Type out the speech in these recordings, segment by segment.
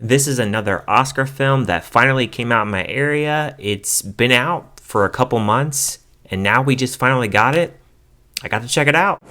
This is another Oscar film that finally came out in my area. It's been out for a couple months, and now we just finally got it. I got to check it out.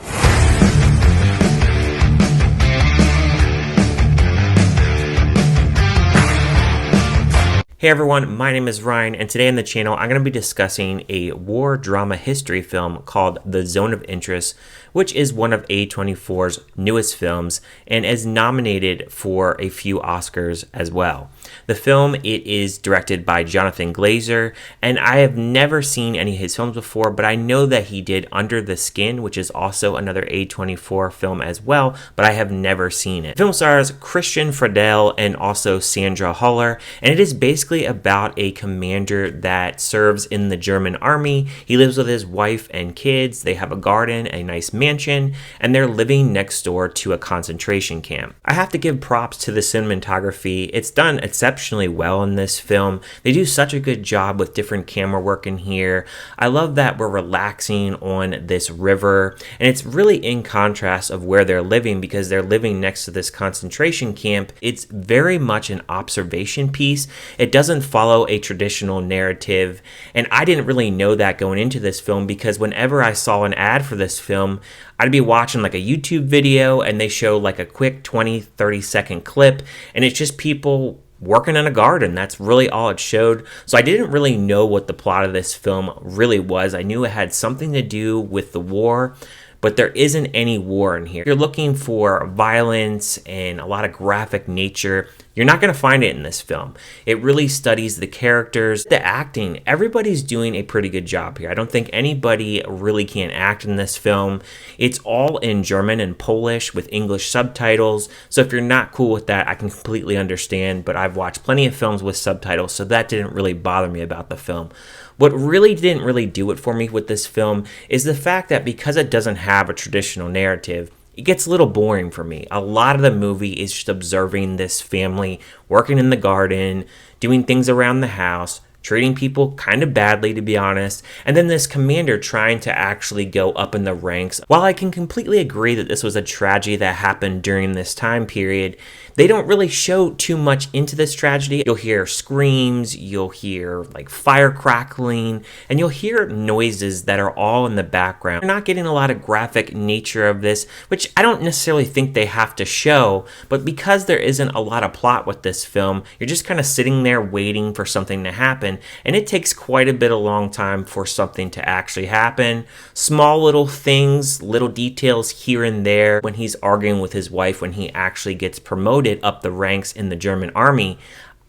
Hey everyone, my name is Ryan, and today on the channel I'm going to be discussing a war drama history film called The Zone of Interest, which is one of A24's newest films and is nominated for a few Oscars as well. The film, it is directed by Jonathan Glazer, and I have never seen any of his films before, but I know that he did Under the Skin, which is also another A24 film as well, but I have never seen it. The film stars Christian Friedel and also Sandra Hüller, and it is basically about a commander that serves in the German army. He lives with his wife and kids. They have a garden, a nice mansion, and they're living next door to a concentration camp. I have to give props to the cinematography. It's done exceptionally well in this film. They do such a good job with different camera work in here. I love that we're relaxing on this river, and it's really in contrast of where they're living because they're living next to this concentration camp. It's very much an observation piece. It doesn't follow a traditional narrative, and I didn't really know that going into this film because whenever I saw an ad for this film, I'd be watching like a YouTube video and they show like a quick 20-30 second clip, and it's just people working in a garden. That's really all it showed. So I didn't really know what the plot of this film really was. I knew it had something to do with the war, but there isn't any war in here. If you're looking for violence and a lot of graphic nature, you're not going to find it in this film. It really studies the characters, the acting. Everybody's doing a pretty good job here. I don't think anybody really can act in this film. It's all in German and Polish with English subtitles. So if you're not cool with that, I can completely understand, but I've watched plenty of films with subtitles, so that didn't really bother me about the film. What really didn't really do it for me with this film is the fact that because it doesn't have a traditional narrative, it gets a little boring for me. A lot of the movie is just observing this family working in the garden, doing things around the house, treating people kind of badly, to be honest, and then this commander trying to actually go up in the ranks. While I can completely agree that this was a tragedy that happened during this time period, they don't really show too much into this tragedy. You'll hear screams, you'll hear like fire crackling, and you'll hear noises that are all in the background. You're not getting a lot of graphic nature of this, which I don't necessarily think they have to show, but because there isn't a lot of plot with this film, you're just kind of sitting there waiting for something to happen. And it takes quite a bit of long time for something to actually happen. Small little things, little details here and there. When he's arguing with his wife, when he actually gets promoted up the ranks in the German army,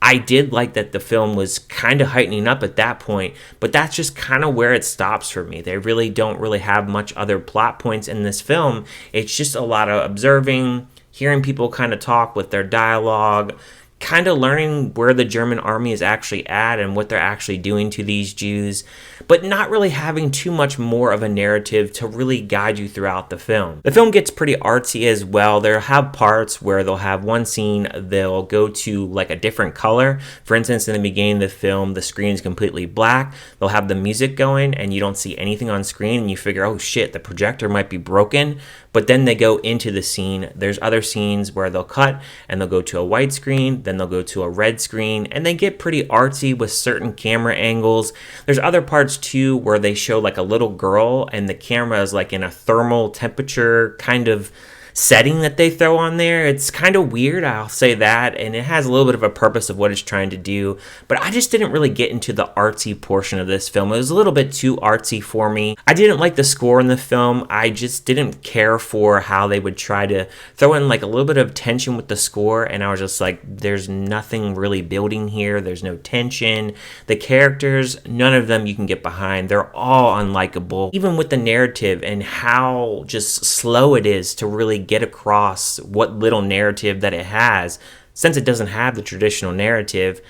I did like that the film was kind of heightening up at that point, but that's just kind of where it stops for me. They really don't really have much other plot points in this film. It's just a lot of observing, hearing people kind of talk with their dialogue, kind of learning where the German army is actually at and what they're actually doing to these Jews, but not really having too much more of a narrative to really guide you throughout the film. The film gets pretty artsy as well. They'll have parts where they'll have one scene, they'll go to like a different color. For instance, in the beginning of the film, the screen is completely black. They'll have the music going and you don't see anything on screen and you figure, oh shit, the projector might be broken. But then they go into the scene. There's other scenes where they'll cut and they'll go to a white screen, then they'll go to a red screen, and they get pretty artsy with certain camera angles. There's other parts too where they show like a little girl and the camera is like in a thermal temperature kind of setting that they throw on there. It's kind of weird, I'll say that, and it has a little bit of a purpose of what it's trying to do, but I just didn't really get into the artsy portion of this film. It was a little bit too artsy for me. I didn't like the score in the film. I just didn't care for how they would try to throw in like a little bit of tension with the score, and I was just like, there's nothing really building here. There's no tension. The characters, none of them you can get behind. They're all unlikable. Even with the narrative and how just slow it is to really get across what little narrative that it has, since it doesn't have the traditional narrative,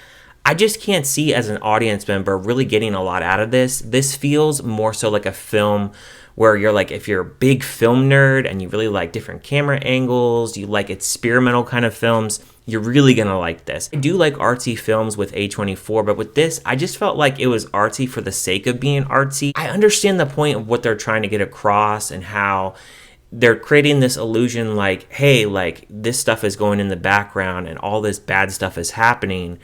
I just can't see as an audience member really getting a lot out of this. This feels more so like a film where you're like, if you're a big film nerd and you really like different camera angles, you like experimental kind of films, you're really gonna like this. I do like artsy films with A24, but with this, I just felt like it was artsy for the sake of being artsy. I understand the point of what they're trying to get across and how they're creating this illusion like, hey, like this stuff is going in the background and all this bad stuff is happening.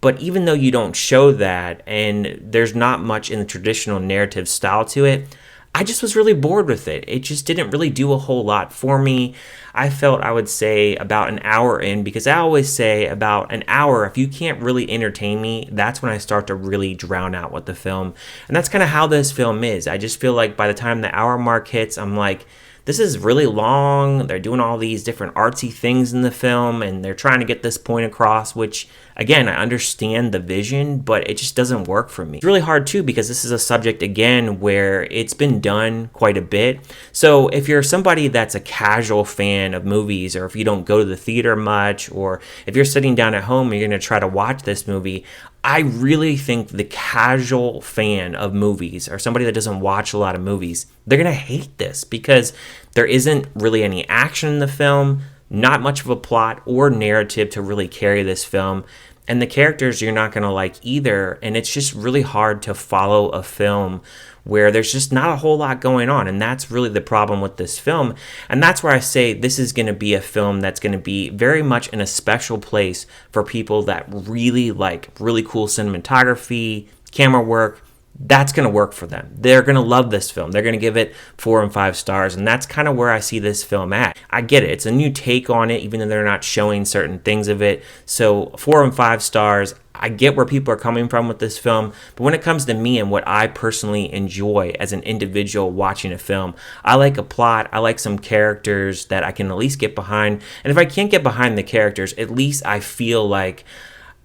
But even though you don't show that and there's not much in the traditional narrative style to it, I just was really bored with it. It just didn't really do a whole lot for me. I felt, I would say, about an hour in, because I always say about an hour, if you can't really entertain me, that's when I start to really drown out with the film. And that's kind of how this film is. I just feel like by the time the hour mark hits, I'm like, this is really long. They're doing all these different artsy things in the film, and they're trying to get this point across, which, again, I understand the vision, but it just doesn't work for me. It's really hard, too, because this is a subject, again, where it's been done quite a bit. So if you're somebody that's a casual fan of movies, or if you don't go to the theater much, or if you're sitting down at home and you're going to try to watch this movie, I really think the casual fan of movies, or somebody that doesn't watch a lot of movies, they're going to hate this because there isn't really any action in the film, not much of a plot or narrative to really carry this film, and the characters you're not going to like either, and it's just really hard to follow a film where there's just not a whole lot going on, and that's really the problem with this film. And that's where I say this is going to be a film that's going to be very much in a special place for people that really like really cool cinematography, camera work. That's going to work for them. They're going to love this film. They're going to give it 4 and 5 stars, and that's kind of where I see this film at. I get it. It's a new take on it, even though they're not showing certain things of it. So 4 and 5 stars, I get where people are coming from with this film, but when it comes to me and what I personally enjoy as an individual watching a film, I like a plot, I like some characters that I can at least get behind, and if I can't get behind the characters, at least I feel like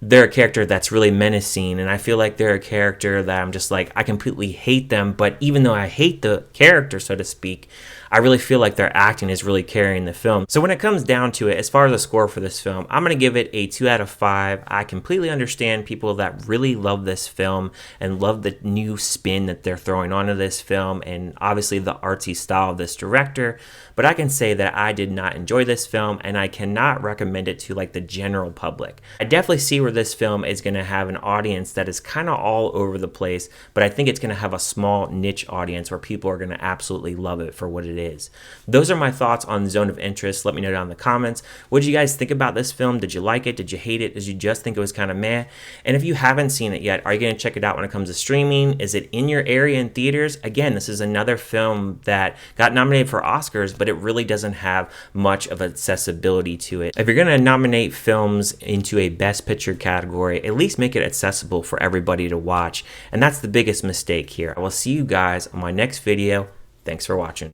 they're a character that's really menacing, and I feel like they're a character that I'm just like, I completely hate them, but even though I hate the character, so to speak, I really feel like their acting is really carrying the film. So when it comes down to it, as far as the score for this film, I'm going to give it a 2 out of 5. I completely understand people that really love this film and love the new spin that they're throwing onto this film, and obviously the artsy style of this director, but I can say that I did not enjoy this film, and I cannot recommend it to like the general public. I definitely see where this film is going to have an audience that is kind of all over the place, but I think it's going to have a small niche audience where people are going to absolutely love it for what it is. Those are my thoughts on Zone of Interest. Let me know down in the comments. What did you guys think about this film? Did you like it? Did you hate it? Did you just think it was kind of meh? And if you haven't seen it yet, are you going to check it out when it comes to streaming? Is it in your area in theaters? Again, this is another film that got nominated for Oscars, but it really doesn't have much of accessibility to it. If you're going to nominate films into a Best Picture category, at least make it accessible for everybody to watch. And that's the biggest mistake here. I will see you guys on my next video. Thanks for watching.